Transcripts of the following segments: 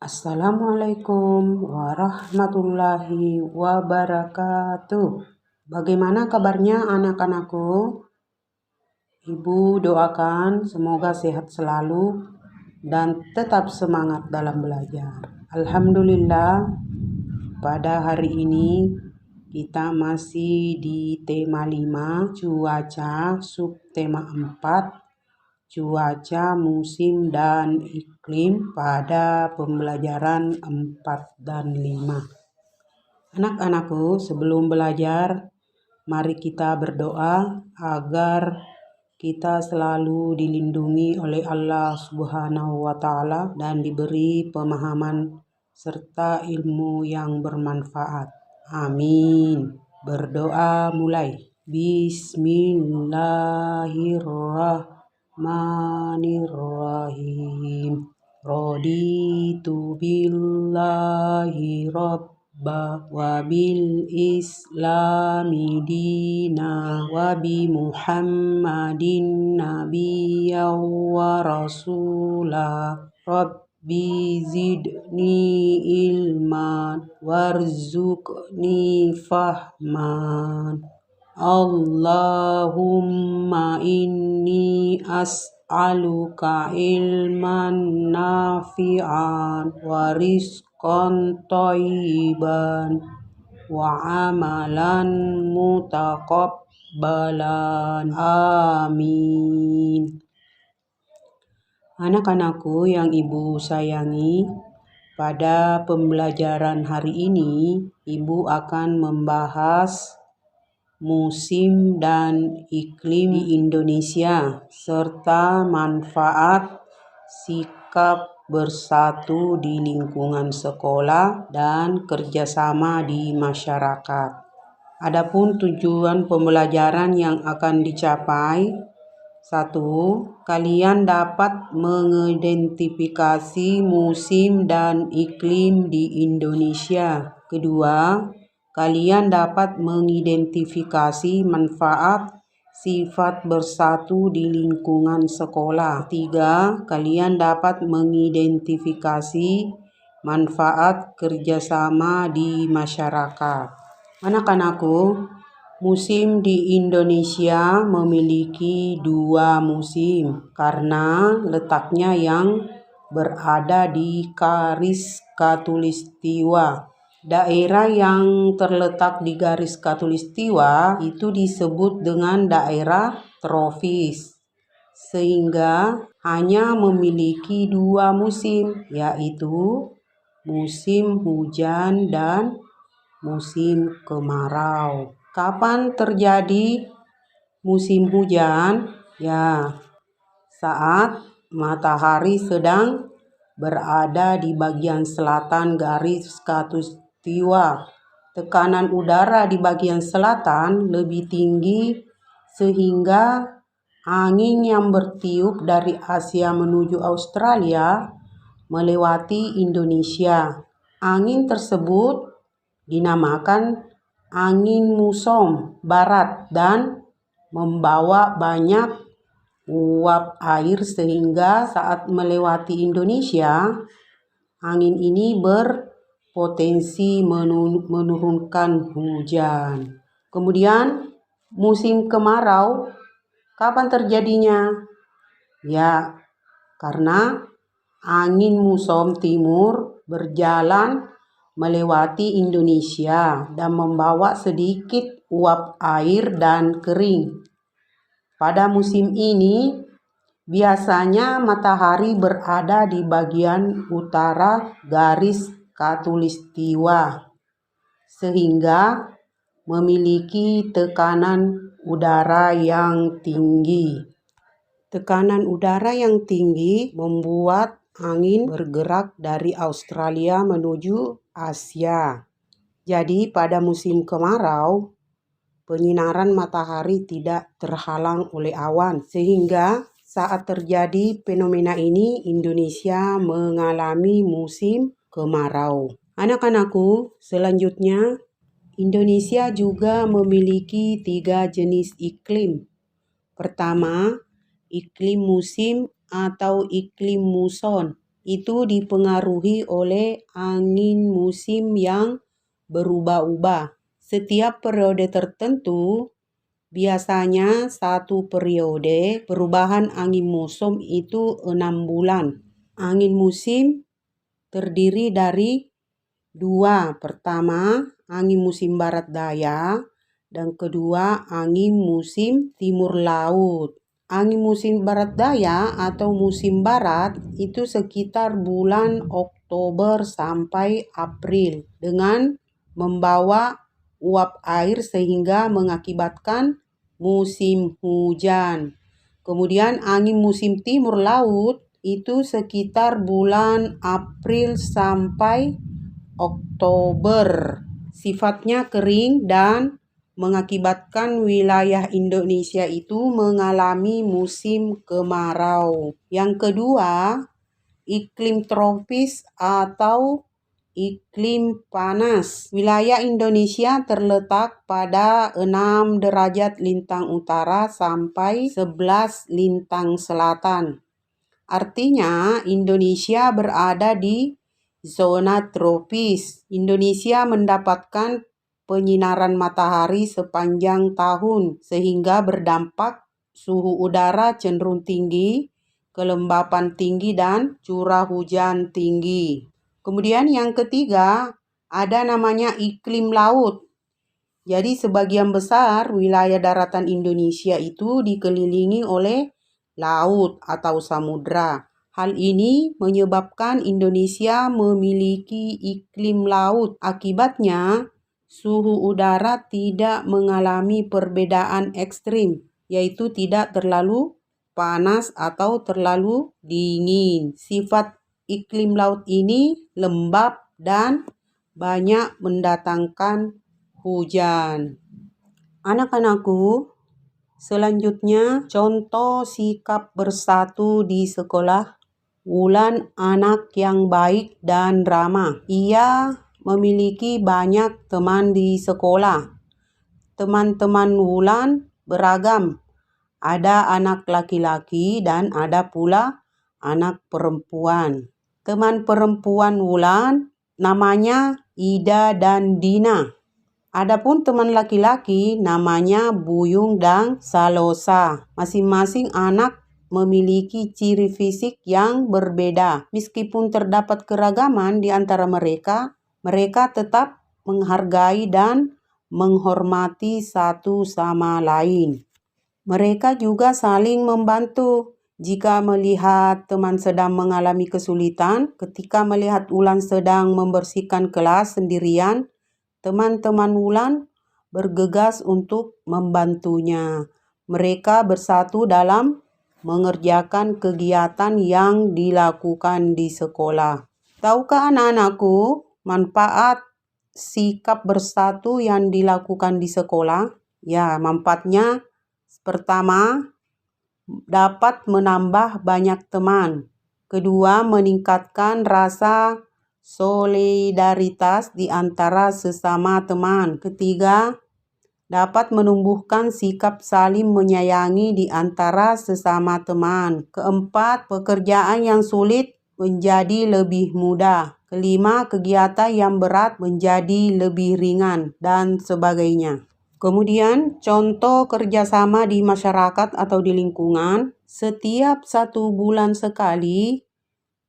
Assalamualaikum warahmatullahi wabarakatuh. Bagaimana kabarnya anak-anakku? Ibu doakan semoga sehat selalu dan tetap semangat dalam belajar. Alhamdulillah, pada hari ini kita masih di tema 5, cuaca, subtema 4, cuaca, musim, dan iklim pada pembelajaran 4 dan 5. Anak-anakku, sebelum belajar, mari kita berdoa agar kita selalu dilindungi oleh Allah Subhanahu wa Ta'ala dan diberi pemahaman serta ilmu yang bermanfaat. Amin. Berdoa mulai. Bismillahirrahmanirrahim. Raditu billahi rabba wa bil islami dina wa bi muhammadin nabiyya wa rasula. Rabbi zidni ilman warzuqni fahman. Allahumma inni as'aluka ilman nafi'an wa rizqan thayyiban wa amalan mutaqabbalan. Amin. Anak-anakku yang ibu sayangi, pada pembelajaran hari ini ibu akan membahas musim dan iklim di Indonesia serta manfaat sikap bersatu di lingkungan sekolah dan kerjasama di masyarakat. Adapun tujuan pembelajaran yang akan dicapai: 1. Kalian dapat mengidentifikasi musim dan iklim di Indonesia. 2. Kalian dapat mengidentifikasi manfaat sifat bersatu di lingkungan sekolah. 3. Kalian dapat mengidentifikasi manfaat kerjasama di masyarakat. Anak-anakku, musim di Indonesia memiliki 2 musim karena letaknya yang berada di garis khatulistiwa. Daerah yang terletak di garis khatulistiwa itu disebut dengan daerah tropis, sehingga hanya memiliki 2 musim, yaitu musim hujan dan musim kemarau. Kapan terjadi musim hujan? Ya, saat matahari sedang berada di bagian selatan garis khatulistiwa. Tekanan udara di bagian selatan lebih tinggi sehingga angin yang bertiup dari Asia menuju Australia melewati Indonesia. Angin tersebut dinamakan angin muson barat dan membawa banyak uap air sehingga saat melewati Indonesia, angin ini berpotensi menurunkan hujan. Kemudian musim kemarau, kapan terjadinya? Ya, karena angin muson timur berjalan melewati Indonesia dan membawa sedikit uap air dan kering. Pada musim ini biasanya matahari berada di bagian utara garis khatulistiwa sehingga memiliki tekanan udara yang tinggi. Tekanan udara yang tinggi membuat angin bergerak dari Australia menuju Asia. Jadi pada musim kemarau, penyinaran matahari tidak terhalang oleh awan, sehingga saat terjadi fenomena ini, Indonesia mengalami musim kemarau. Anak-anakku, selanjutnya Indonesia juga memiliki 3 jenis iklim. Pertama, iklim musim atau iklim muson. itu dipengaruhi oleh angin musim yang berubah-ubah. Setiap periode tertentu, biasanya satu periode perubahan angin musim itu 6 bulan. Angin musim terdiri dari dua. Pertama, angin musim barat daya, dan kedua, angin musim timur laut. Angin musim barat daya atau musim barat itu sekitar bulan Oktober sampai April dengan membawa uap air sehingga mengakibatkan musim hujan. Kemudian angin musim timur laut itu sekitar bulan April sampai Oktober. Sifatnya kering dan mengakibatkan wilayah Indonesia itu mengalami musim kemarau. Yang kedua, iklim tropis atau iklim panas. Wilayah Indonesia terletak pada 6 derajat lintang utara sampai 11 lintang selatan. Artinya Indonesia berada di zona tropis. Indonesia mendapatkan penyinaran matahari sepanjang tahun sehingga berdampak suhu udara cenderung tinggi, kelembapan tinggi, dan curah hujan tinggi. Kemudian yang ketiga, ada namanya iklim laut. Jadi sebagian besar wilayah daratan Indonesia itu dikelilingi oleh laut atau samudra. Hal ini menyebabkan Indonesia memiliki iklim laut. Akibatnya, suhu udara tidak mengalami perbedaan ekstrim, yaitu tidak terlalu panas atau terlalu dingin. Sifat iklim laut ini lembab dan banyak mendatangkan hujan. Anak-anakku, selanjutnya contoh sikap bersatu di sekolah. Wulan anak yang baik dan ramah. Ia memiliki banyak teman di sekolah. Teman-teman Wulan beragam. Ada anak laki-laki dan ada pula anak perempuan. Teman perempuan Wulan namanya Ida dan Dina. Adapun teman laki-laki namanya Buyung dan Salosa. Masing-masing anak memiliki ciri fisik yang berbeda. Meskipun terdapat keragaman di antara mereka, mereka tetap menghargai dan menghormati satu sama lain. Mereka juga saling membantu. Jika melihat teman sedang mengalami kesulitan, ketika melihat Wulan sedang membersihkan kelas sendirian, teman-teman Wulan bergegas untuk membantunya. Mereka bersatu dalam mengerjakan kegiatan yang dilakukan di sekolah. Tahukah anak-anakku manfaat sikap bersatu yang dilakukan di sekolah? Ya, manfaatnya pertama, dapat menambah banyak teman. Kedua, meningkatkan rasa solidaritas di antara sesama teman. Ketiga, dapat menumbuhkan sikap saling menyayangi di antara sesama teman. Keempat, pekerjaan yang sulit menjadi lebih mudah. Kelima, kegiatan yang berat menjadi lebih ringan, dan sebagainya. Kemudian, contoh kerjasama di masyarakat atau di lingkungan. Setiap 1 bulan sekali,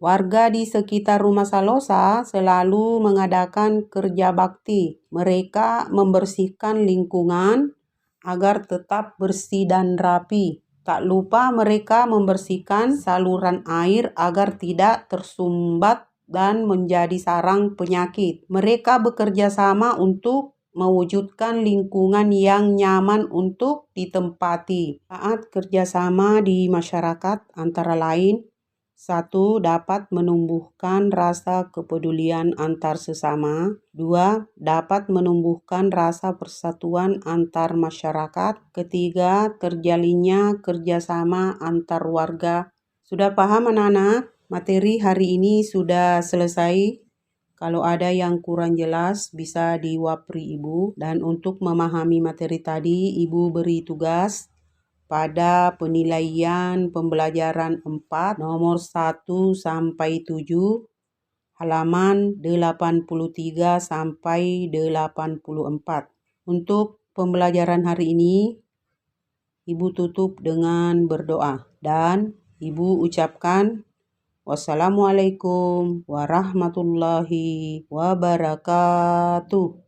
warga di sekitar rumah Salosa selalu mengadakan kerja bakti. Mereka membersihkan lingkungan agar tetap bersih dan rapi. Tak lupa mereka membersihkan saluran air agar tidak tersumbat dan menjadi sarang penyakit. Mereka bekerja sama untuk mewujudkan lingkungan yang nyaman untuk ditempati. Saat kerjasama di masyarakat antara lain, 1. Dapat menumbuhkan rasa kepedulian antar sesama. 2. Dapat menumbuhkan rasa persatuan antar masyarakat. Ketiga, terjalinnya kerjasama antar warga. Sudah paham anak-anak? Materi hari ini sudah selesai. Kalau ada yang kurang jelas bisa diwapri Ibu. Dan untuk memahami materi tadi, Ibu beri tugas pada penilaian pembelajaran 4 nomor 1 sampai 7 halaman 83 sampai 84. Untuk pembelajaran hari ini, Ibu tutup dengan berdoa dan Ibu ucapkan wassalamualaikum warahmatullahi wabarakatuh.